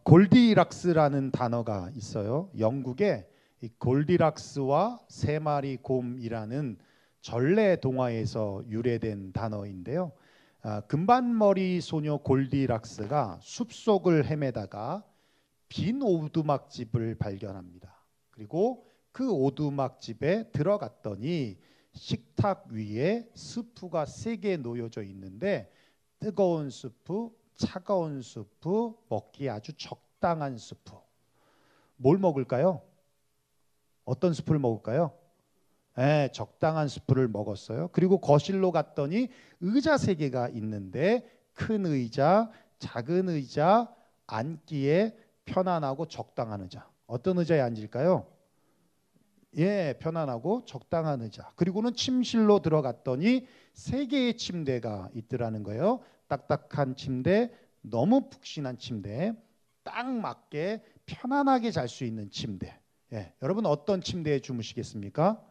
골디락스라는 단어가 있어요. 영국에 이 골디락스와 세 마리 곰이라는 전래 동화에서 유래된 단어인데요. 금반머리 소녀 골디락스가 숲속을 헤매다가 빈 오두막집을 발견합니다. 그리고 그 오두막집에 들어갔더니 식탁 위에 스프가 3개 놓여져 있는데 뜨거운 스프, 차가운 스프, 먹기에 아주 적당한 스프. 뭘 먹을까요? 어떤 스프를 먹을까요? 네, 적당한 스프를 먹었어요. 그리고 거실로 갔더니 의자 3개가 있는데 큰 의자, 작은 의자, 앉기에 편안하고 적당한 의자. 어떤 의자에 앉을까요? 예, 편안하고 적당한 의자. 그리고는 침실로 들어갔더니 3개의 침대가 있더라는 거예요. 딱딱한 침대, 너무 푹신한 침대, 딱 맞게 편안하게 잘 수 있는 침대. 예, 여러분 어떤 침대에 주무시겠습니까?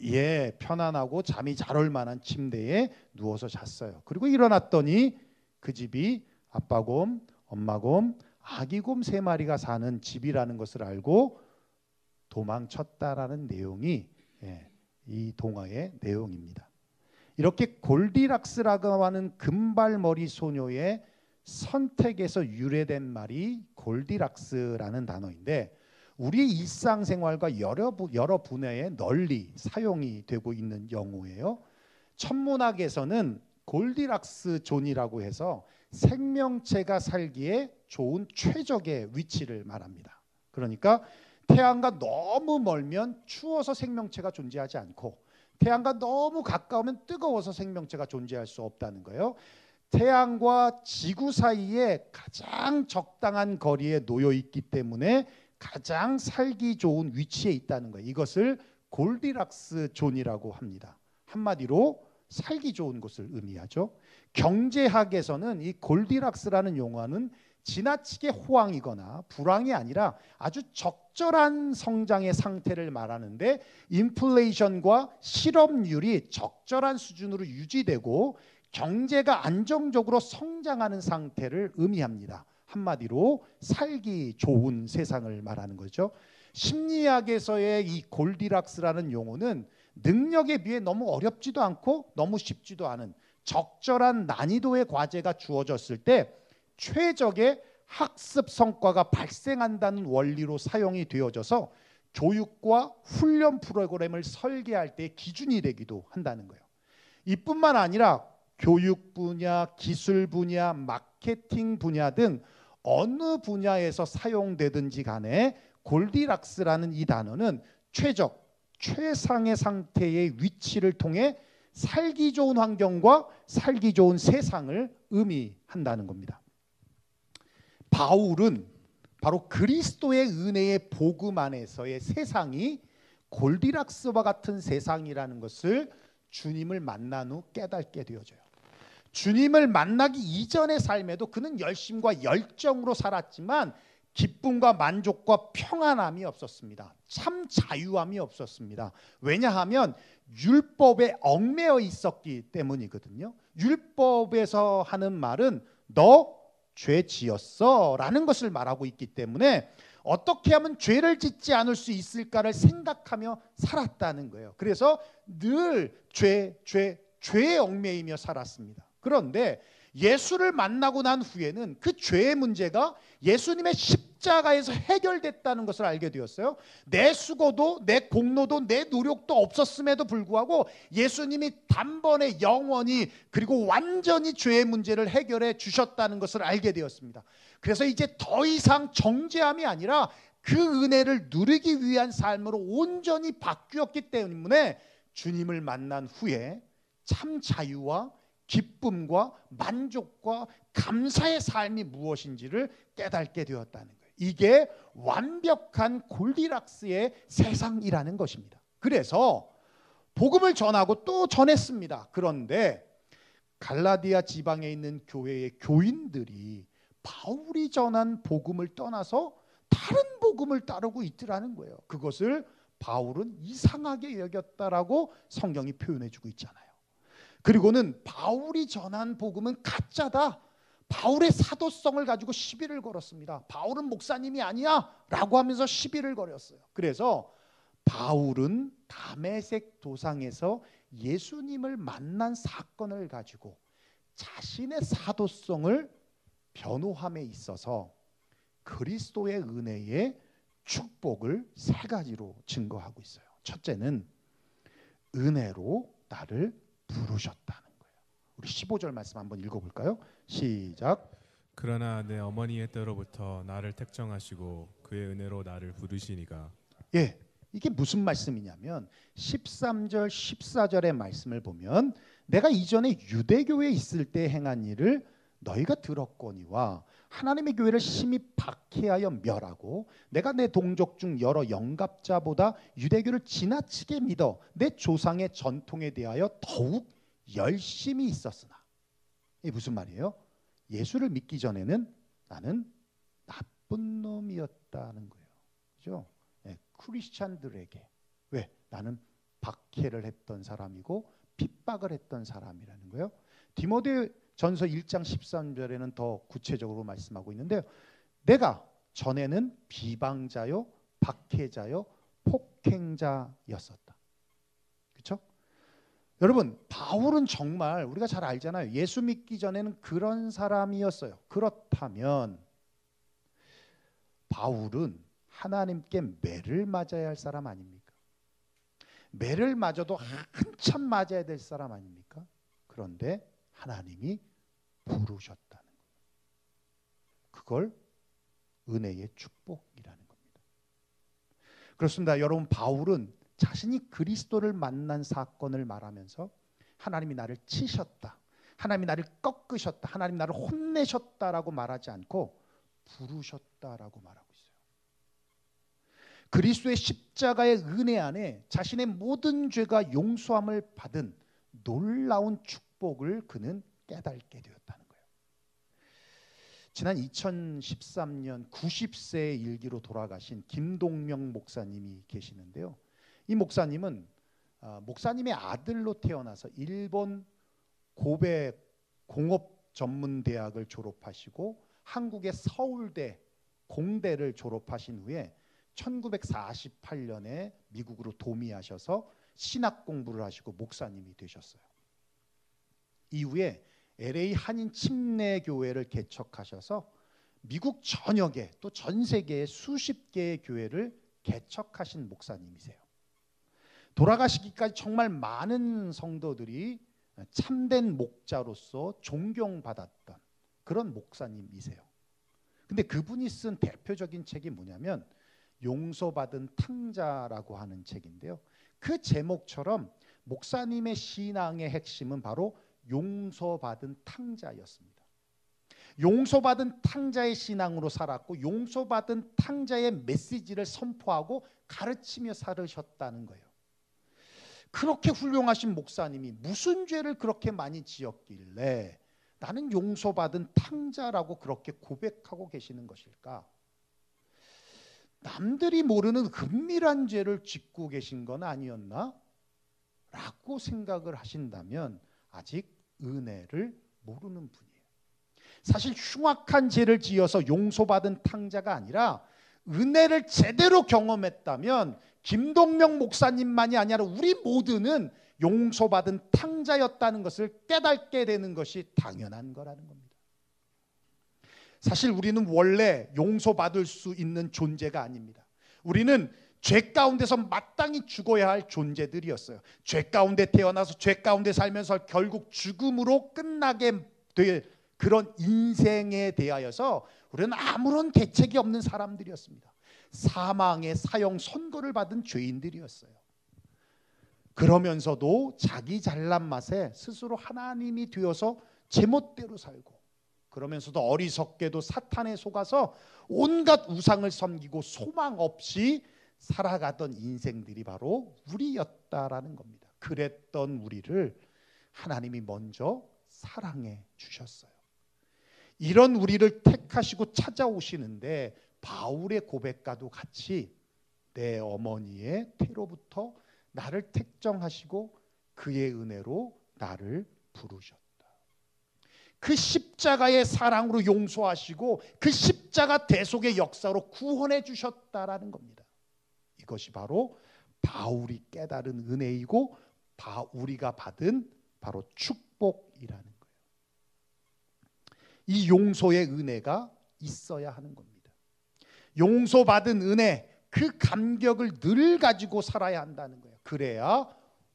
예, 편안하고 잠이 잘 올 만한 침대에 누워서 잤어요. 그리고 일어났더니 그 집이 아빠곰, 엄마곰, 아기곰 3마리가 사는 집이라는 것을 알고 도망쳤다라는 내용이 이 동화의 내용입니다. 이렇게 골디락스라고 하는 금발머리 소녀의 선택에서 유래된 말이 골디락스라는 단어인데 우리의 일상생활과 여러 분야에 널리 사용이 되고 있는 용어예요. 천문학에서는 골디락스 존이라고 해서 생명체가 살기에 좋은 최적의 위치를 말합니다. 그러니까 태양과 너무 멀면 추워서 생명체가 존재하지 않고 태양과 너무 가까우면 뜨거워서 생명체가 존재할 수 없다는 거예요. 태양과 지구 사이에 가장 적당한 거리에 놓여 있기 때문에 가장 살기 좋은 위치에 있다는 거예요. 이것을 골디락스 존이라고 합니다. 한마디로 살기 좋은 곳을 의미하죠. 경제학에서는 이 골디락스라는 용어는 지나치게 호황이거나 불황이 아니라 아주 적절한 성장의 상태를 말하는데 인플레이션과 실업률이 적절한 수준으로 유지되고 경제가 안정적으로 성장하는 상태를 의미합니다. 한마디로 살기 좋은 세상을 말하는 거죠. 심리학에서의 이 골디락스라는 용어는 능력에 비해 너무 어렵지도 않고 너무 쉽지도 않은 적절한 난이도의 과제가 주어졌을 때 최적의 학습 성과가 발생한다는 원리로 사용이 되어져서 교육과 훈련 프로그램을 설계할 때 기준이 되기도 한다는 거예요. 이뿐만 아니라 교육 분야, 기술 분야, 마케팅 분야 등 어느 분야에서 사용되든지 간에 골디락스라는 이 단어는 최상의 상태의 위치를 통해 살기 좋은 환경과 살기 좋은 세상을 의미한다는 겁니다. 바울은 바로 그리스도의 은혜의 복음 안에서의 세상이 골디락스와 같은 세상이라는 것을 주님을 만난 후 깨닫게 되어져요. 주님을 만나기 이전의 삶에도 그는 열심과 열정으로 살았지만 기쁨과 만족과 평안함이 없었습니다. 참 자유함이 없었습니다. 왜냐하면 율법에 얽매여 있었기 때문이거든요. 율법에서 하는 말은 너 죄 지었어 라는 것을 말하고 있기 때문에 어떻게 하면 죄를 짓지 않을 수 있을까를 생각하며 살았다는 거예요. 그래서 늘 죄에 얽매이며 살았습니다. 그런데 예수를 만나고 난 후에는 그 죄의 문제가 예수님의 십자가에서 해결됐다는 것을 알게 되었어요. 내 수고도 내 공로도 내 노력도 없었음에도 불구하고 예수님이 단번에 영원히 그리고 완전히 죄의 문제를 해결해 주셨다는 것을 알게 되었습니다. 그래서 이제 더 이상 정죄함이 아니라 그 은혜를 누리기 위한 삶으로 온전히 바뀌었기 때문에 주님을 만난 후에 참 자유와 기쁨과 만족과 감사의 삶이 무엇인지를 깨닫게 되었다는 거예요. 이게 완벽한 골디락스의 세상이라는 것입니다. 그래서 복음을 전하고 또 전했습니다. 그런데 갈라디아 지방에 있는 교회의 교인들이 바울이 전한 복음을 떠나서 다른 복음을 따르고 있더라는 거예요. 그것을 바울은 이상하게 여겼다라고 성경이 표현해 주고 있잖아요. 그리고는 바울이 전한 복음은 가짜다. 바울의 사도성을 가지고 시비를 걸었습니다. 바울은 목사님이 아니야 라고 하면서 시비를 걸었어요. 그래서 바울은 다메섹 도상에서 예수님을 만난 사건을 가지고 자신의 사도성을 변호함에 있어서 그리스도의 은혜의 축복을 세 가지로 증거하고 있어요. 첫째는 은혜로 나를 부르셨다는 거예요. 우리 15절 말씀 한번 읽어볼까요? 시작. 그러나 내 어머니의 때로부터 나를 택정하시고 그의 은혜로 나를 부르시니가. 예, 이게 무슨 말씀이냐면 13절 14절의 말씀을 보면 내가 이전에 유대교에 있을 때 행한 일을 너희가 들었거니와 하나님의 교회를 심히 박해하여 멸하고 내가 내 동족 중 여러 영갑자보다 유대교를 지나치게 믿어 내 조상의 전통에 대하여 더욱 열심히 있었으나, 이게 무슨 말이에요? 예수를 믿기 전에는 나는 나쁜 놈이었다는 거예요. 그죠? 네, 크리스찬들에게 왜? 나는 박해를 했던 사람이고 핍박을 했던 사람이라는 거예요. 디모데전서 1장 13절에는 더 구체적으로 말씀하고 있는데요. 내가 전에는 비방자요, 박해자요, 폭행자였었다. 그렇죠? 여러분, 바울은 정말 우리가 잘 알잖아요. 예수 믿기 전에는 그런 사람이었어요. 그렇다면 바울은 하나님께 매를 맞아야 할 사람 아닙니까? 매를 맞아도 한참 맞아야 될 사람 아닙니까? 그런데 하나님이 부르셨다는 거예요. 그걸 은혜의 축복이라는 겁니다. 그렇습니다. 여러분, 바울은 자신이 그리스도를 만난 사건을 말하면서 하나님이 나를 치셨다, 하나님이 나를 꺾으셨다, 하나님 나를 혼내셨다라고 말하지 않고 부르셨다라고 말하고 있어요. 그리스도의 십자가의 은혜 안에 자신의 모든 죄가 용서함을 받은 놀라운 축복을 그는 깨닫게 되었다는 거예요. 지난 2013년 90세의 일기로 돌아가신 김동명 목사님이 계시는데요. 이 목사님은 목사님의 아들로 태어나서 일본 고베 공업전문대학을 졸업하시고 한국의 서울대 공대를 졸업하신 후에 1948년에 미국으로 도미하셔서 신학 공부를 하시고 목사님이 되셨어요. 이후에 LA 한인 침례교회를 개척하셔서 미국 전역에 또 전 세계에 수십 개의 교회를 개척하신 목사님이세요. 돌아가시기까지 정말 많은 성도들이 참된 목자로서 존경받았던 그런 목사님이세요. 근데 그분이 쓴 대표적인 책이 뭐냐면 용서받은 탕자라고 하는 책인데요. 그 제목처럼 목사님의 신앙의 핵심은 바로 용서받은 탕자였습니다. 용서받은 탕자의 신앙으로 살았고 용서받은 탕자의 메시지를 선포하고 가르치며 살으셨다는 거예요. 그렇게 훌륭하신 목사님이 무슨 죄를 그렇게 많이 지었길래 나는 용서받은 탕자라고 그렇게 고백하고 계시는 것일까? 남들이 모르는 은밀한 죄를 짓고 계신 건 아니었나? 라고 생각을 하신다면 아직 은혜를 모르는 분이에요. 사실 흉악한 죄를 지어서 용서받은 탕자가 아니라 은혜를 제대로 경험했다면 김동명 목사님만이 아니라 우리 모두는 용서받은 탕자였다는 것을 깨닫게 되는 것이 당연한 거라는 겁니다. 사실 우리는 원래 용서받을 수 있는 존재가 아닙니다. 우리는 죄 가운데서 마땅히 죽어야 할 존재들이었어요. 죄 가운데 태어나서 죄 가운데 살면서 결국 죽음으로 끝나게 될 그런 인생에 대하여서 우리는 아무런 대책이 없는 사람들이었습니다. 사망의 사형 선고를 받은 죄인들이었어요. 그러면서도 자기 잘난 맛에 스스로 하나님이 되어서 제멋대로 살고, 그러면서도 어리석게도 사탄에 속아서 온갖 우상을 섬기고 소망 없이 살아가던 인생들이 바로 우리였다라는 겁니다. 그랬던 우리를 하나님이 먼저 사랑해 주셨어요. 이런 우리를 택하시고 찾아오시는데 바울의 고백과도 같이 내 어머니의 태로부터 나를 택정하시고 그의 은혜로 나를 부르셨다. 그 십자가의 사랑으로 용서하시고 그 십자가 대속의 역사로 구원해 주셨다라는 겁니다. 이것이 바로 바울이 깨달은 은혜이고 우리가 받은 바로 축복이라는 거예요. 이 용서의 은혜가 있어야 하는 겁니다. 용서받은 은혜, 그 감격을 늘 가지고 살아야 한다는 거예요. 그래야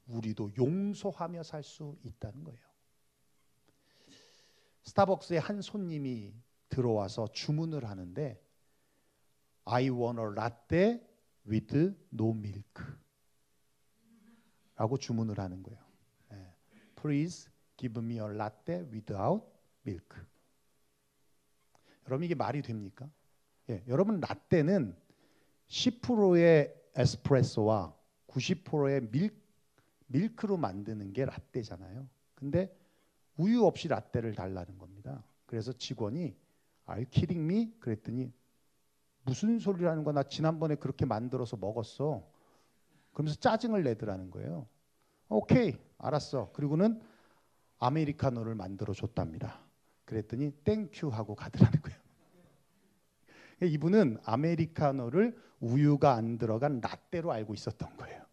우리도 용서하며 살 수 있다는 거예요. 스타벅스에 한 손님이 들어와서 주문을 하는데 I want a latte with no milk 라고 주문을 하는 거예요. Please give me a latte without milk. 여러분 이게 말이 됩니까? 여러분 라떼는 10%의 에스프레소와 90%의 밀크로 만드는 게 라떼잖아요. 근데 우유 없이 라떼를 달라는 겁니다. 그래서 직원이 Are you kidding me? 그랬더니 무슨 소리라는 거야. 나 지난번에 그렇게 만들어서 먹었어. 그러면서 짜증을 내더라는 거예요. 오케이, 알았어. 그리고는 아메리카노를 만들어 줬답니다. 그랬더니 땡큐 하고 가더라는 거예요. 이분은 아메리카노를 우유가 안 들어간 라떼로 알고 있었던 거예요.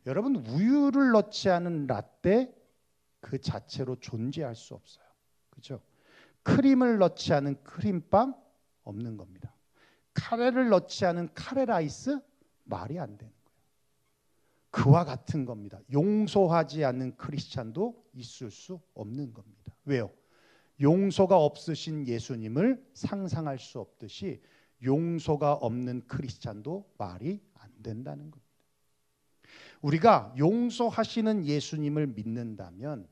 여러분 우유를 넣지 않은 라떼 그 자체로 존재할 수 없어요. 그렇죠? 크림을 넣지 않은 크림빵 없는 겁니다. 카레를 넣지 않은 카레라이스 말이 안 되는 거예요. 그와 같은 겁니다. 용서하지 않는 크리스찬도 있을 수 없는 겁니다. 왜요? 용서가 없으신 예수님을 상상할 수 없듯이 용서가 없는 크리스찬도 말이 안 된다는 겁니다. 우리가 용서하시는 예수님을 믿는다면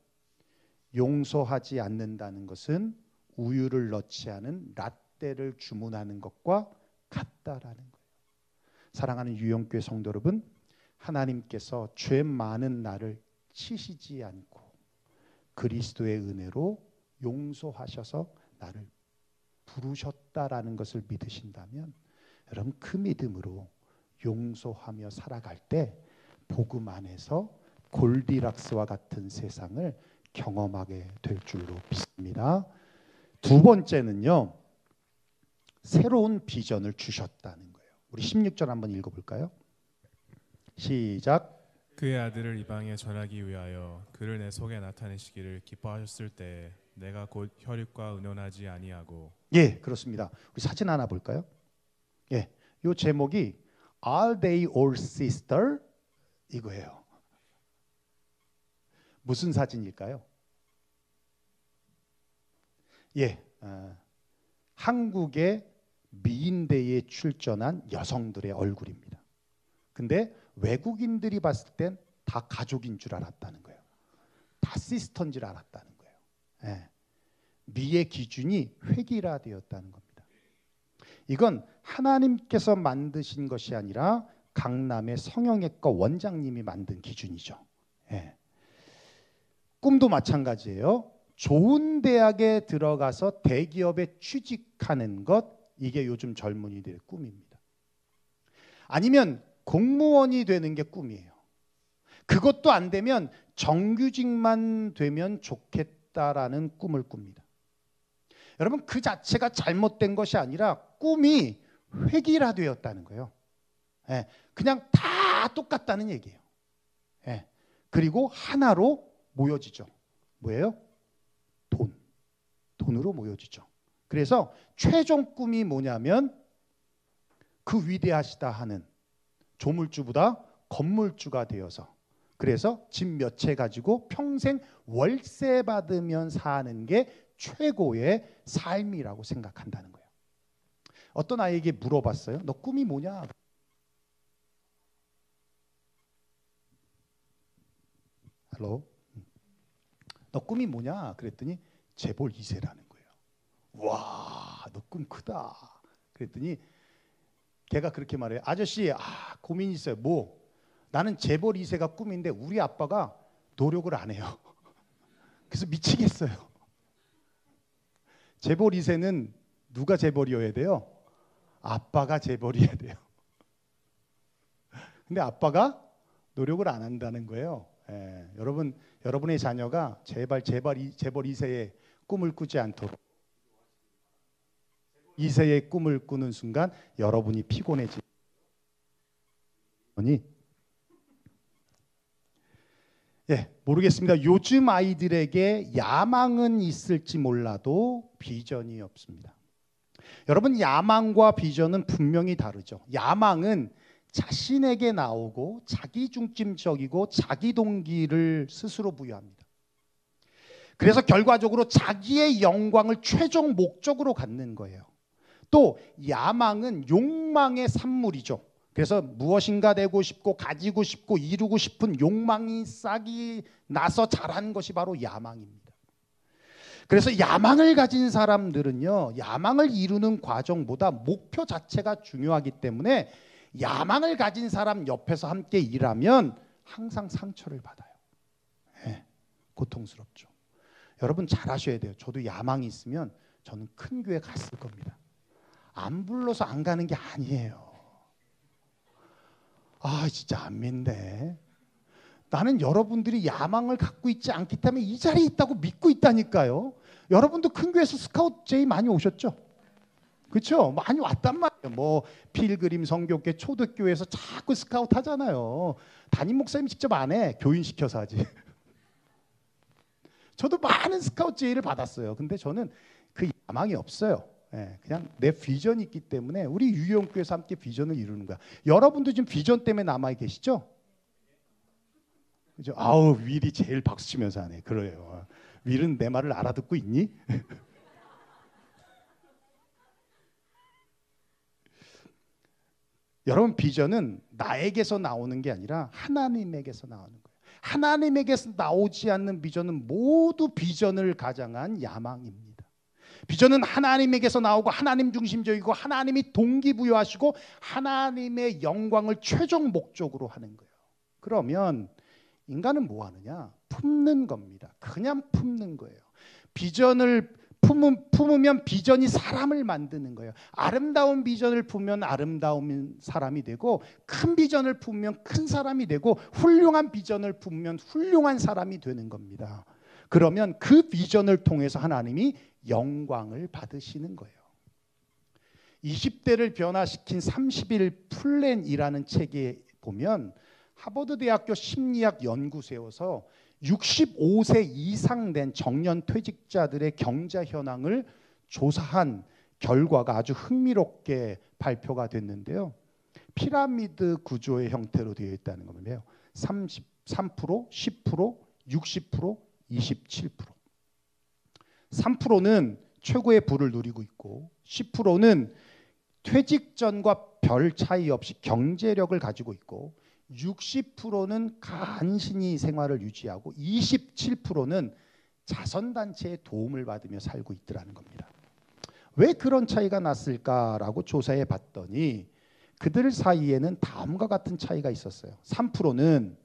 용서하지 않는다는 것은 우유를 넣지 않은 라떼를 주문하는 것과 같다라는 거예요. 사랑하는 유영교회 성도 여러분, 하나님께서 죄 많은 나를 치시지 않고 그리스도의 은혜로 용서하셔서 나를 부르셨다라는 것을 믿으신다면 여러분 그 믿음으로 용서하며 살아갈 때 복음 안에서 골디락스와 같은 세상을 경험하게 될 줄로 믿습니다. 두 번째는요, 새로운 비전을 주셨다는 거예요. 우리 16절 한번 읽어볼까요? 시작. 그의 아들을 이방에 전하기 위하여 그를 내 속에 나타내시기를 기뻐하셨을 때 내가 곧 혈육과 의논하지 아니하고. 예, 그렇습니다. 우리 사진 하나 볼까요? 예, 이 제목이 Are they all sister? 이거예요. 무슨 사진일까요? 예, 한국의 미인대에 출전한 여성들의 얼굴입니다. 근데 외국인들이 봤을 땐 다 가족인 줄 알았다는 거예요. 다 시스터인 줄 알았다는 거예요. 예. 미의 기준이 획일화되었다는 겁니다. 이건 하나님께서 만드신 것이 아니라 강남의 성형외과 원장님이 만든 기준이죠. 예. 꿈도 마찬가지예요. 좋은 대학에 들어가서 대기업에 취직하는 것, 이게 요즘 젊은이들의 꿈입니다. 아니면 공무원이 되는 게 꿈이에요. 그것도 안 되면 정규직만 되면 좋겠다라는 꿈을 꿉니다. 여러분 그 자체가 잘못된 것이 아니라 꿈이 획일화되었다는 거예요. 예, 그냥 다 똑같다는 얘기예요. 예, 그리고 하나로 모여지죠. 뭐예요? 돈으로 모여지죠. 그래서 최종 꿈이 뭐냐면 그 위대하시다 하는 조물주보다 건물주가 되어서 그래서 집 몇 채 가지고 평생 월세 받으면 사는 게 최고의 삶이라고 생각한다는 거예요. 어떤 아이에게 물어봤어요. 너 꿈이 뭐냐? 헬로? 너 꿈이 뭐냐? 그랬더니 재벌 2세라는 거예요. 와, 너 꿈 크다. 그랬더니 걔가 그렇게 말해요. 아저씨, 고민이 있어요. 뭐? 나는 재벌 2세가 꿈인데 우리 아빠가 노력을 안 해요. 그래서 미치겠어요. 재벌 2세는 누가 재벌이어야 돼요? 아빠가 재벌이어야 돼요. 근데 아빠가 노력을 안 한다는 거예요. 여러분의 자녀가 제발 이 새에 꿈을 꾸지 않도록, 이 새에 꿈을 꾸는 순간 여러분이 피곤해지니, 모르겠습니다. 요즘 아이들에게 야망은 있을지 몰라도 비전이 없습니다. 여러분, 야망과 비전은 분명히 다르죠. 야망은 자신에게 나오고 자기중심적이고 자기 동기를 스스로 부여합니다. 그래서 결과적으로 자기의 영광을 최종 목적으로 갖는 거예요. 또 야망은 욕망의 산물이죠. 그래서 무엇인가 되고 싶고 가지고 싶고 이루고 싶은 욕망이 싹이 나서 자란 것이 바로 야망입니다. 그래서 야망을 가진 사람들은요, 야망을 이루는 과정보다 목표 자체가 중요하기 때문에 야망을 가진 사람 옆에서 함께 일하면 항상 상처를 받아요. 고통스럽죠. 여러분 잘 아셔야 돼요. 저도 야망이 있으면 저는 큰 교회 갔을 겁니다. 안 불러서 안 가는 게 아니에요. 진짜 안 믿네. 나는 여러분들이 야망을 갖고 있지 않기 때문에 이 자리에 있다고 믿고 있다니까요. 여러분도 큰 교회에서 스카우트 제이 많이 오셨죠? 그렇죠? 많이 왔단 말이에요. 뭐 필그림 성교회 초대교회에서 자꾸 스카우트 하잖아요. 담임 목사님 직접 안 해. 교인시켜서 하지. 저도 많은 스카우트 제의를 받았어요. 근데 저는 그 야망이 없어요. 그냥 내 비전이 있기 때문에 우리 유영교회에서 함께 비전을 이루는 거야. 여러분도 지금 비전 때문에 남아 계시죠? 그죠? 윌이 제일 박수 치면서 하네. 그래요. 윌은 내 말을 알아듣고 있니? 여러분, 비전은 나에게서 나오는 게 아니라 하나님에게서 나오는 거예요. 하나님에게서 나오지 않는 비전은 모두 비전을 가장한 야망입니다. 비전은 하나님에게서 나오고 하나님 중심적이고 하나님이 동기부여하시고 하나님의 영광을 최종 목적으로 하는 거예요. 그러면 인간은 뭐 하느냐? 품는 겁니다. 그냥 품는 거예요. 비전을 품으면 비전이 사람을 만드는 거예요. 아름다운 비전을 품으면 아름다운 사람이 되고, 큰 비전을 품으면 큰 사람이 되고, 훌륭한 비전을 품으면 훌륭한 사람이 되는 겁니다. 그러면 그 비전을 통해서 하나님이 영광을 받으시는 거예요. 20대를 변화시킨 30일 플랜이라는 책에 보면 하버드 대학교 심리학 연구소에서 65세 이상 된 정년 퇴직자들의 경제 현황을 조사한 결과가 아주 흥미롭게 발표가 됐는데요. 피라미드 구조의 형태로 되어 있다는 건데요. 33%, 10%, 60%, 27%. 3%는 최고의 부를 누리고 있고 10%는 퇴직 전과 별 차이 없이 경제력을 가지고 있고 60%는 간신히 생활을 유지하고 27%는 자선단체의 도움을 받으며 살고 있더라는 겁니다. 왜 그런 차이가 났을까라고 조사해 봤더니 그들 사이에는 다음과 같은 차이가 있었어요. 3%는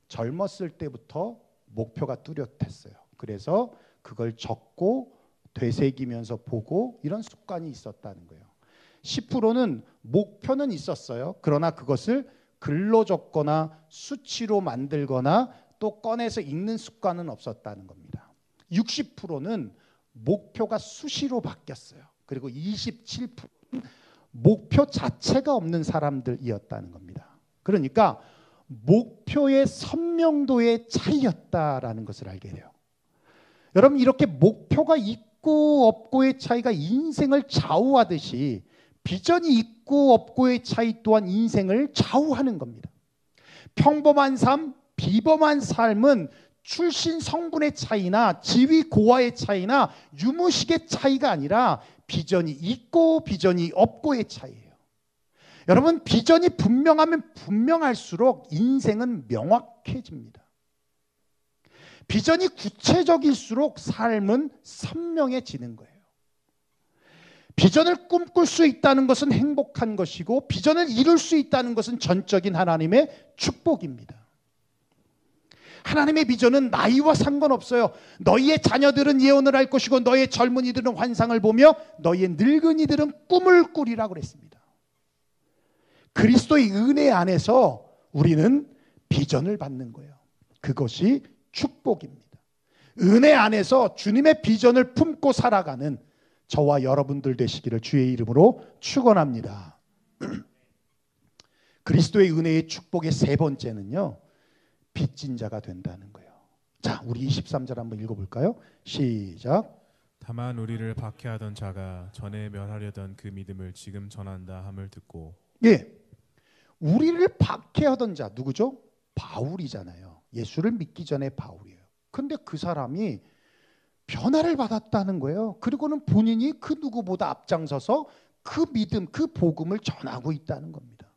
젊었을 때부터 목표가 뚜렷했어요. 그래서 그걸 적고 되새기면서 보고 이런 습관이 있었다는 거예요. 10%는 목표는 있었어요. 그러나 그것을 글로 적거나 수치로 만들거나 또 꺼내서 읽는 습관은 없었다는 겁니다. 60%는 목표가 수시로 바뀌었어요. 그리고 27%는 목표 자체가 없는 사람들이었다는 겁니다. 그러니까 목표의 선명도의 차이였다라는 것을 알게 돼요. 여러분, 이렇게 목표가 있고 없고의 차이가 인생을 좌우하듯이 비전이 있고 없고의 차이 또한 인생을 좌우하는 겁니다. 평범한 삶, 비범한 삶은 출신 성분의 차이나 지위 고하의 차이나 유무식의 차이가 아니라 비전이 있고 비전이 없고의 차이예요. 여러분, 비전이 분명하면 분명할수록 인생은 명확해집니다. 비전이 구체적일수록 삶은 선명해지는 거예요. 비전을 꿈꿀 수 있다는 것은 행복한 것이고 비전을 이룰 수 있다는 것은 전적인 하나님의 축복입니다. 하나님의 비전은 나이와 상관없어요. 너희의 자녀들은 예언을 할 것이고 너희의 젊은이들은 환상을 보며 너희의 늙은이들은 꿈을 꾸리라고 그랬습니다. 그리스도의 은혜 안에서 우리는 비전을 받는 거예요. 그것이 축복입니다. 은혜 안에서 주님의 비전을 품고 살아가는 저와 여러분들 되시기를 주의 이름으로 축원합니다. 그리스도의 은혜의 축복의 세 번째는요, 빚진 자가 된다는 거예요. 자, 우리 23절 한번 읽어볼까요? 시작. 다만 우리를 박해하던 자가 전에 멸하려던 그 믿음을 지금 전한다 함을 듣고. 예, 우리를 박해하던 자 누구죠? 바울이잖아요. 예수를 믿기 전에 바울이에요. 근데 그 사람이 변화를 받았다는 거예요. 그리고는 본인이 그 누구보다 앞장서서 그 믿음, 그 복음을 전하고 있다는 겁니다.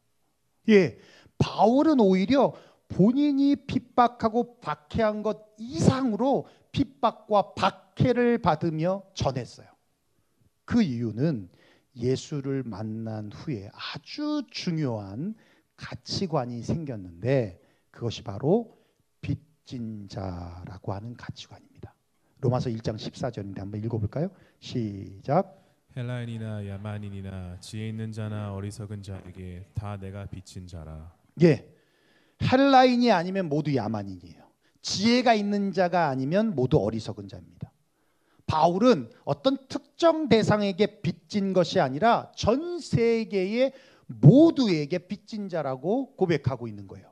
예, 바울은 오히려 본인이 핍박하고 박해한 것 이상으로 핍박과 박해를 받으며 전했어요. 그 이유는 예수를 만난 후에 아주 중요한 가치관이 생겼는데 그것이 바로 빚진 자라고 하는 가치관입니다. 로마서 1장 14절인데 한번 읽어볼까요? 시작. 헬라인이나 야만인이나 지혜 있는 자나 어리석은 자에게 다 내가 빚진 자라. 예, 헬라인이 아니면 모두 야만인이에요. 지혜가 있는 자가 아니면 모두 어리석은 자입니다. 바울은 어떤 특정 대상에게 빚진 것이 아니라 전 세계의 모두에게 빚진 자라고 고백하고 있는 거예요.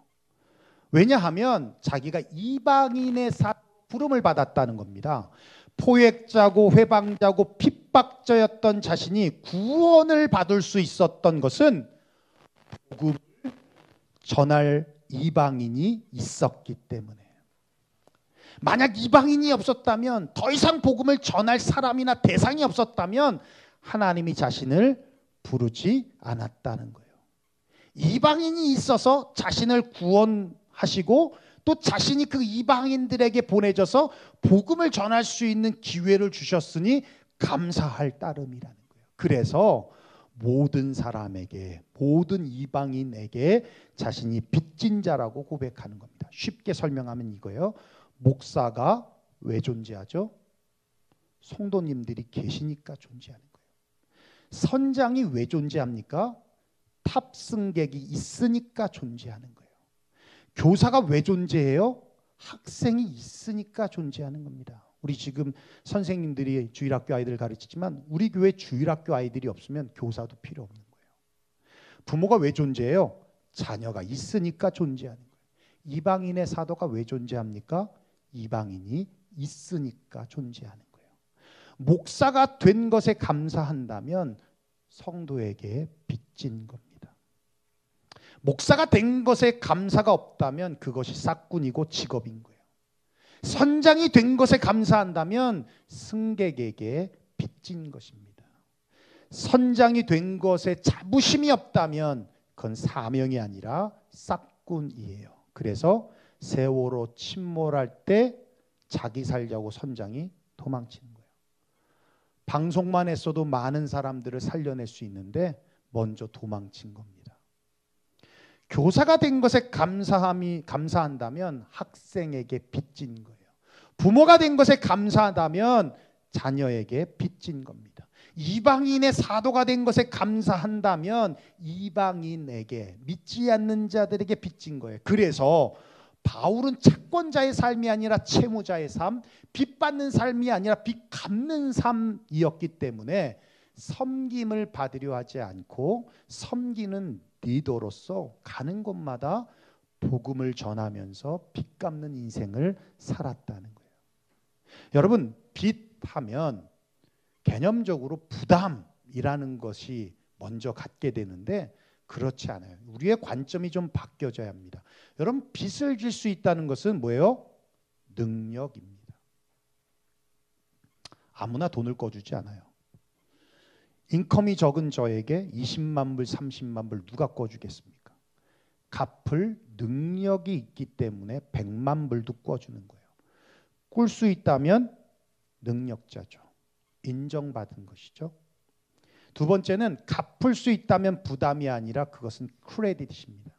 왜냐하면 자기가 이방인의 부름을 받았다는 겁니다. 포획자고 회방자고 핍박자였던 자신이 구원을 받을 수 있었던 것은 복음을 전할 이방인이 있었기 때문에. 만약 이방인이 없었다면, 더 이상 복음을 전할 사람이나 대상이 없었다면 하나님이 자신을 부르지 않았다는 거예요. 이방인이 있어서 자신을 구원하시고 또 자신이 그 이방인들에게 보내져서 복음을 전할 수 있는 기회를 주셨으니 감사할 따름이라는 거예요. 그래서 모든 사람에게, 모든 이방인에게 자신이 빚진 자라고 고백하는 겁니다. 쉽게 설명하면 이거예요. 목사가 왜 존재하죠? 성도님들이 계시니까 존재하는 거예요. 선장이 왜 존재합니까? 탑승객이 있으니까 존재하는 거예요. 교사가 왜 존재해요? 학생이 있으니까 존재하는 겁니다. 우리 지금 선생님들이 주일학교 아이들을 가르치지만 우리 교회 주일학교 아이들이 없으면 교사도 필요 없는 거예요. 부모가 왜 존재해요? 자녀가 있으니까 존재하는 거예요. 이방인의 사도가 왜 존재합니까? 이방인이 있으니까 존재하는 거예요. 목사가 된 것에 감사한다면 성도에게 빚진 겁니다. 목사가 된 것에 감사가 없다면 그것이 싹군이고 직업인 거예요. 선장이 된 것에 감사한다면 승객에게 빚진 것입니다. 선장이 된 것에 자부심이 없다면 그건 사명이 아니라 싹군이에요. 그래서 세월호 침몰할 때 자기 살려고 선장이 도망치는 거예요. 방송만 했어도 많은 사람들을 살려낼 수 있는데 먼저 도망친 겁니다. 교사가 된 것에 감사한다면 학생에게 빚진 거예요. 부모가 된 것에 감사하다면 자녀에게 빚진 겁니다. 이방인의 사도가 된 것에 감사한다면 이방인에게, 믿지 않는 자들에게 빚진 거예요. 그래서 바울은 채권자의 삶이 아니라 채무자의 삶, 빚 받는 삶이 아니라 빚 갚는 삶이었기 때문에 섬김을 받으려 하지 않고 섬기는 리더로서 가는 곳마다 복음을 전하면서 빚 갚는 인생을 살았다는 거예요. 여러분, 빚하면 개념적으로 부담이라는 것이 먼저 갖게 되는데 그렇지 않아요. 우리의 관점이 좀 바뀌어져야 합니다. 여러분, 빚을 질 수 있다는 것은 뭐예요? 능력입니다. 아무나 돈을 꿔주지 않아요. 인컴이 적은 저에게 20만 불, 30만 불 누가 꿔주겠습니까? 갚을 능력이 있기 때문에 100만 불도 꿔주는 거예요. 꿀 수 있다면 능력자죠. 인정받은 것이죠. 두 번째는 갚을 수 있다면 부담이 아니라 그것은 크레딧입니다.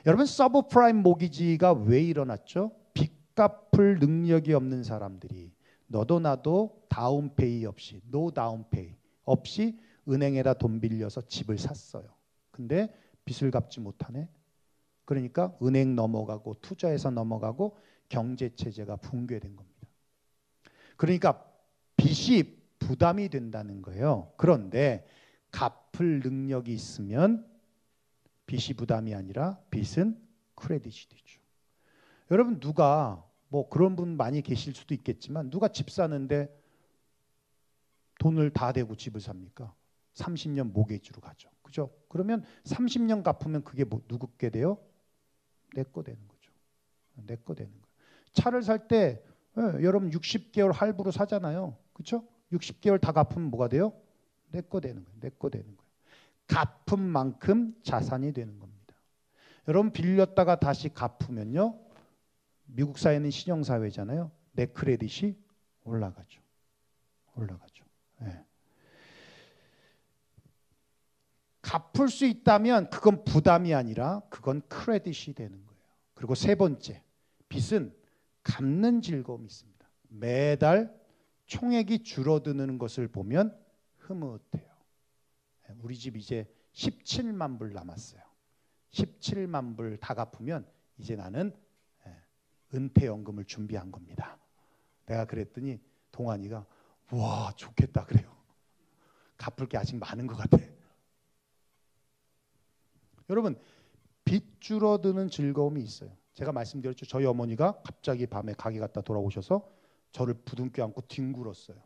여러분, 서브프라임 모기지가 왜 일어났죠? 빚 갚을 능력이 없는 사람들이 너도 나도 다운페이 없이, 노 다운페이 없이 은행에다 돈 빌려서 집을 샀어요. 근데 빚을 갚지 못하네. 그러니까 은행 넘어가고 투자에서 넘어가고 경제 체제가 붕괴된 겁니다. 그러니까 빚이 부담이 된다는 거예요. 그런데 갚을 능력이 있으면 빚이 부담이 아니라 빚은 크레딧이 되죠. 여러분 누가 뭐 그런 분 많이 계실 수도 있겠지만 누가 집 사는데 돈을 다 대고 집을 삽니까? 30년 모게지로 가죠. 그죠? 그러면 30년 갚으면 그게 뭐 누구게 돼요? 내 거 되는 거죠. 내 거 되는 거예요. 차를 살 때 여러분 60개월 할부로 사잖아요. 그렇죠? 60개월 다 갚으면 뭐가 돼요? 내 거 되는 거예요. 내 거 되는 거예요. 갚은 만큼 자산이 되는 겁니다. 여러분 빌렸다가 다시 갚으면요. 미국 사회는 신용사회잖아요. 내 크레딧이 올라가죠. 올라가죠. 네. 갚을 수 있다면 그건 부담이 아니라 그건 크레딧이 되는 거예요. 그리고 세 번째, 빚은 갚는 즐거움이 있습니다. 매달 총액이 줄어드는 것을 보면 흐뭇해요. 우리 집 이제 17만 불 남았어요. 17만 불 다 갚으면 이제 나는 은퇴연금을 준비한 겁니다. 내가 그랬더니 동환이가 와 좋겠다 그래요. 갚을 게 아직 많은 것 같아. 여러분 빚 줄어드는 즐거움이 있어요. 제가 말씀드렸죠. 저희 어머니가 갑자기 밤에 가게 갔다 돌아오셔서 저를 부둥켜 안고 뒹굴었어요.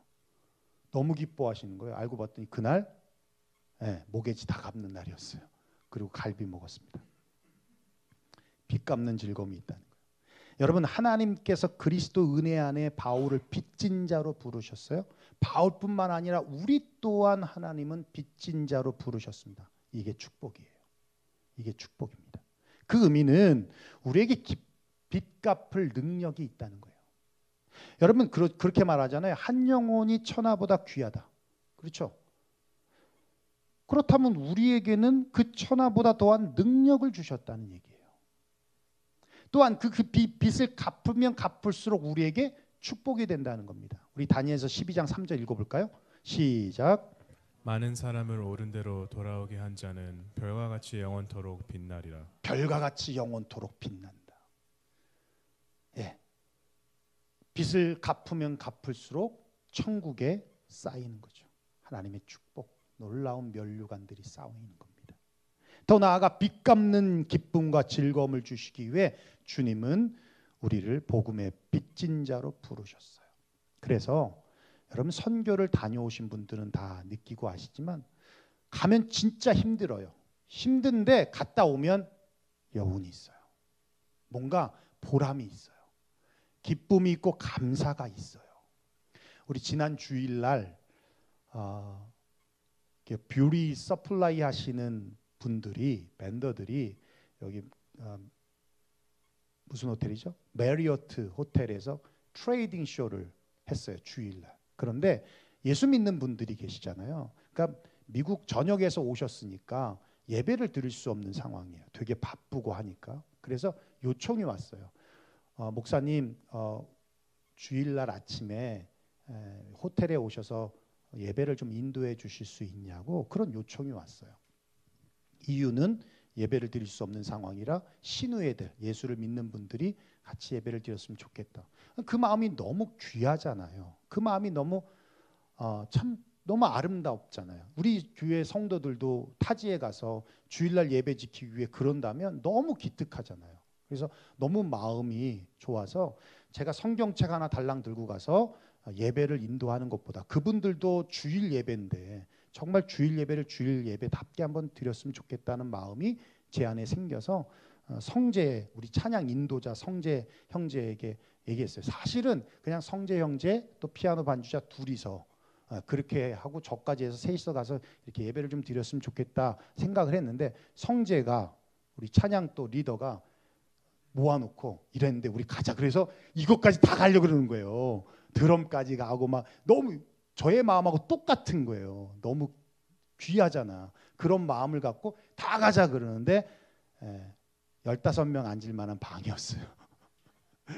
너무 기뻐하시는 거예요. 알고 봤더니 그날 모게지 다 갚는 날이었어요. 그리고 갈비 먹었습니다. 빚 갚는 즐거움이 있다는 거예요. 여러분 하나님께서 그리스도 은혜 안에 바울을 빚진 자로 부르셨어요. 바울뿐만 아니라 우리 또한 하나님은 빚진 자로 부르셨습니다. 이게 축복이에요. 이게 축복입니다. 그 의미는 우리에게 빚 갚을 능력이 있다는 거예요. 여러분 그렇게 말하잖아요. 한 영혼이 천하보다 귀하다. 그렇죠? 그렇다면 우리에게는 그 천하보다 더한 능력을 주셨다는 얘기예요. 또한 그 빚을 갚으면 갚을수록 우리에게 축복이 된다는 겁니다. 우리 다니엘서 12장 3절 읽어볼까요? 시작. 많은 사람을 옳은 대로 돌아오게 한 자는 별과 같이 영원토록 빛나리라. 별과 같이 영원토록 빛난다. 예. 빚을 갚으면 갚을수록 천국에 쌓이는 거죠. 하나님의 축복, 놀라운 면류관들이 쌓이는 겁니다. 더 나아가 빚 갚는 기쁨과 즐거움을 주시기 위해 주님은 우리를 복음의 빚진 자로 부르셨어요. 그래서 여러분 선교를 다녀오신 분들은 다 느끼고 아시지만 가면 진짜 힘들어요. 힘든데 갔다 오면 여운이 있어요. 뭔가 보람이 있어요. 기쁨이 있고 감사가 있어요. 우리 지난 주일날 뷰리 서플라이 하시는 분들이 밴더들이 여기 무슨 호텔이죠? 메리어트 호텔에서 트레이딩 쇼를 했어요. 주일날. 그런데 예수 믿는 분들이 계시잖아요. 그러니까 미국 전역에서 오셨으니까 예배를 드릴 수 없는 상황이에요. 되게 바쁘고 하니까. 그래서 요청이 왔어요. 목사님 주일날 아침에 호텔에 오셔서 예배를 좀 인도해 주실 수 있냐고 그런 요청이 왔어요. 이유는 예배를 드릴 수 없는 상황이라 신우애들, 예수를 믿는 분들이 같이 예배를 드렸으면 좋겠다. 그 마음이 너무 귀하잖아요. 그 마음이 너무 참 너무 아름답잖아요. 우리 교회 성도들도 타지에 가서 주일날 예배 지키기 위해 그런다면 너무 기특하잖아요. 그래서 너무 마음이 좋아서 제가 성경책 하나 달랑 들고 가서 예배를 인도하는 것보다 그분들도 주일 예배인데 정말 주일 예배를 주일 예배답게 한번 드렸으면 좋겠다는 마음이 제 안에 생겨서 성재, 우리 찬양 인도자 성재 형제에게 얘기했어요. 사실은 그냥 성재 형제 또 피아노 반주자 둘이서 그렇게 하고 저까지 해서 셋이서 가서 이렇게 예배를 좀 드렸으면 좋겠다 생각을 했는데 성재가 우리 찬양 또 리더가 모아놓고 이랬는데 우리 가자. 그래서 이것까지 다 가려고 그러는 거예요. 드럼까지 가고 막 너무 저의 마음하고 똑같은 거예요. 너무 귀하잖아. 그런 마음을 갖고 다 가자 그러는데 15명 앉을 만한 방이었어요.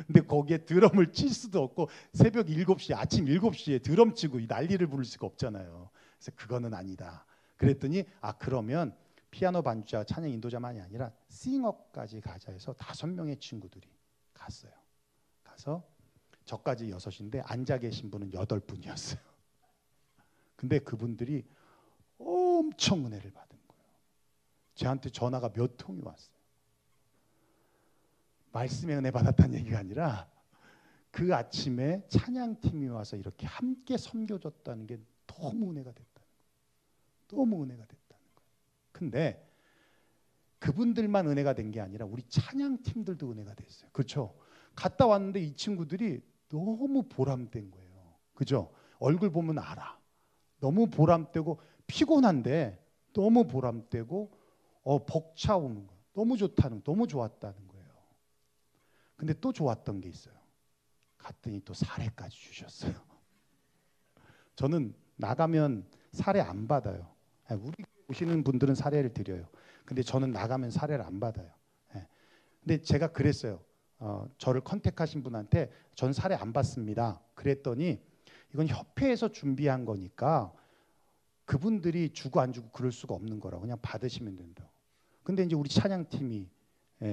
근데 거기에 드럼을 칠 수도 없고 새벽 7시, 아침 7시에 드럼 치고 난리를 부를 수가 없잖아요. 그래서 그거는 아니다. 그랬더니 그러면 피아노 반주자, 찬양 인도자만이 아니라 싱어까지 가자 해서 5명의 친구들이 갔어요. 가서 저까지 6인데 앉아 계신 분은 8분이었어요. 근데 그분들이 엄청 은혜를 받은 거예요. 저한테 전화가 몇 통이 왔어요. 말씀에 은혜 받았다는 얘기가 아니라 그 아침에 찬양팀이 와서 이렇게 함께 섬겨줬다는 게 너무 은혜가 됐다는 거예요. 너무 은혜가 됐다는 거예요. 근데 그분들만 은혜가 된 게 아니라 우리 찬양팀들도 은혜가 됐어요. 그렇죠? 갔다 왔는데 이 친구들이 너무 보람된 거예요. 그죠? 얼굴 보면 알아. 너무 보람되고 피곤한데 너무 보람되고 벅차오는 거. 너무 좋다는, 너무 좋았다는 거예요. 근데 또 좋았던 게 있어요. 갔더니 또 사례까지 주셨어요. 저는 나가면 사례 안 받아요. 우리 오시는 분들은 사례를 드려요. 근데 저는 나가면 사례를 안 받아요. 근데 제가 그랬어요. 저를 컨택하신 분한테 전 사례 안 받습니다. 그랬더니 이건 협회에서 준비한 거니까 그분들이 주고 안 주고 그럴 수가 없는 거라고, 그냥 받으시면 된다고. 근데 이제 우리 찬양팀이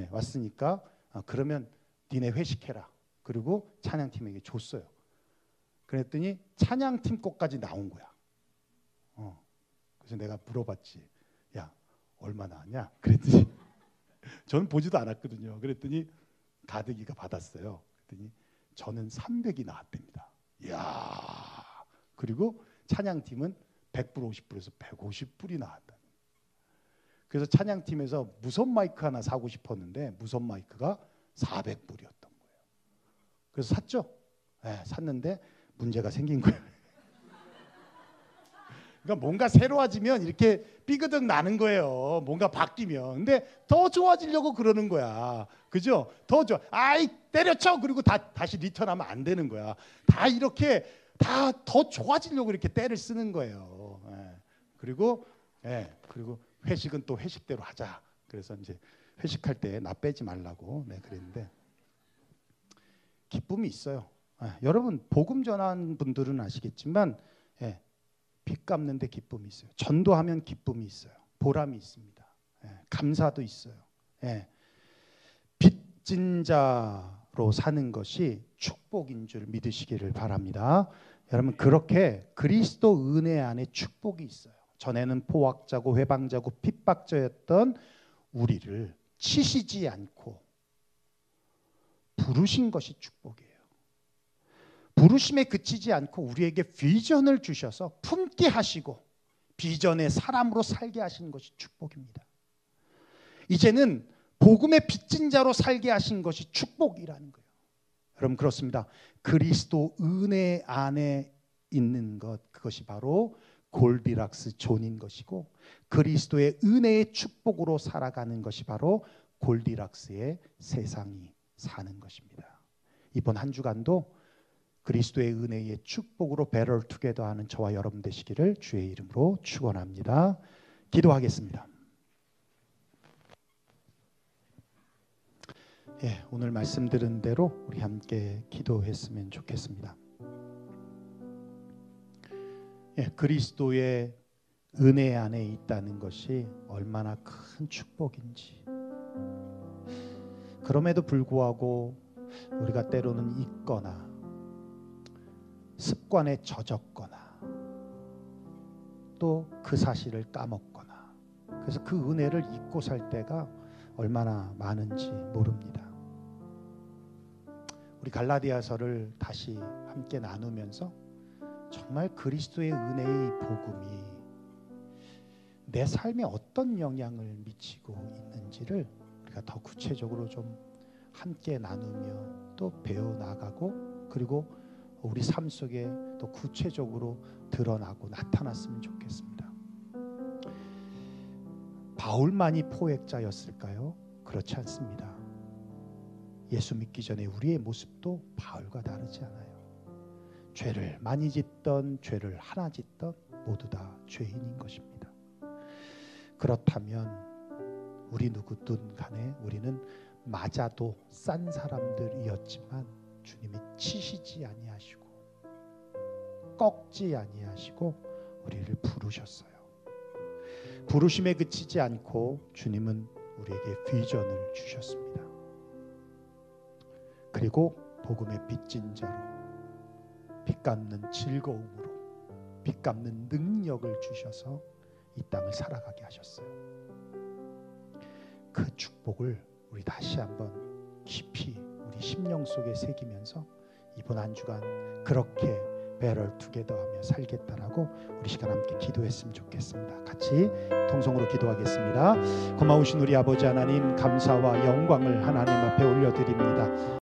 왔으니까 그러면 니네 회식해라. 그리고 찬양팀에게 줬어요. 그랬더니 찬양팀 것까지 나온 거야. 그래서 내가 물어봤지. 야, 얼마나 하냐? 그랬더니 저는 보지도 않았거든요. 그랬더니 가득이가 받았어요. 그랬더니 저는 300이 나왔답니다. 이야. 그리고 찬양팀은 100불, 50불에서 150불이 나왔다. 그래서 찬양팀에서 무선 마이크 하나 사고 싶었는데 무선 마이크가 400불이었던 거예요. 그래서 샀죠. 샀는데 문제가 생긴 거예요. 그러니까 뭔가 새로워지면 이렇게 삐그덕 나는 거예요. 뭔가 바뀌면. 근데 더 좋아지려고 그러는 거야. 그죠? 더 좋아. 아이 때려쳐. 그리고 다시 리턴하면 안 되는 거야. 다 이렇게 다 더 좋아지려고 이렇게 때를 쓰는 거예요. 그리고 회식은 또 회식대로 하자. 그래서 이제 회식할 때 나 빼지 말라고 그랬는데 기쁨이 있어요. 여러분 복음 전한 분들은 아시겠지만 빚 갚는 데 기쁨이 있어요. 전도하면 기쁨이 있어요. 보람이 있습니다. 감사도 있어요. 빚진 자로 사는 것이 축복인 줄 믿으시기를 바랍니다. 여러분 그렇게 그리스도 은혜 안에 축복이 있어요. 전에는 포악자고 회방자고 핍박자였던 우리를 치시지 않고 부르신 것이 축복이에요. 부르심에 그치지 않고 우리에게 비전을 주셔서 품게 하시고 비전의 사람으로 살게 하신 것이 축복입니다. 이제는 복음의 빚진 자로 살게 하신 것이 축복이라는 거예요. 여러분 그렇습니다. 그리스도 은혜 안에 있는 것, 그것이 바로 골디락스 존인 것이고 그리스도의 은혜의 축복으로 살아가는 것이 바로 골디락스의 세상이 사는 것입니다. 이번 한 주간도 그리스도의 은혜의 축복으로 배럴 투게더 하는 저와 여러분 되시기를 주의 이름으로 축원합니다. 기도하겠습니다. 오늘 말씀 들은 대로 우리 함께 기도했으면 좋겠습니다. 그리스도의 은혜 안에 있다는 것이 얼마나 큰 축복인지. 그럼에도 불구하고 우리가 때로는 잊거나 습관에 젖었거나 또 그 사실을 까먹거나 그래서 그 은혜를 잊고 살 때가 얼마나 많은지 모릅니다. 우리 갈라디아서를 다시 함께 나누면서 정말 그리스도의 은혜의 복음이 내 삶에 어떤 영향을 미치고 있는지를 우리가 더 구체적으로 좀 함께 나누며 또 배워나가고 그리고 우리 삶 속에 또 구체적으로 드러나고 나타났으면 좋겠습니다. 바울만이 포획자였을까요? 그렇지 않습니다. 예수 믿기 전에 우리의 모습도 바울과 다르지 않아요. 죄를 많이 짓던 죄를 하나 짓던 모두 다 죄인인 것입니다. 그렇다면 우리 누구든 간에 우리는 맞아도 싼 사람들이었지만 주님이 치시지 아니하시고 꺾지 아니하시고 우리를 부르셨어요. 부르심에 그치지 않고 주님은 우리에게 비전을 주셨습니다. 그리고 복음의 빚진 자로, 빚 갚는 즐거움으로, 빚 갚는 능력을 주셔서 이 땅을 살아가게 하셨어요. 그 축복을 우리 다시 한번 깊이 우리 심령 속에 새기면서 이번 한 주간 그렇게 배럴 투게더하며 살겠다라고 우리 시간 함께 기도했으면 좋겠습니다. 같이 통성으로 기도하겠습니다. 고마우신 우리 아버지 하나님, 감사와 영광을 하나님 앞에 올려드립니다.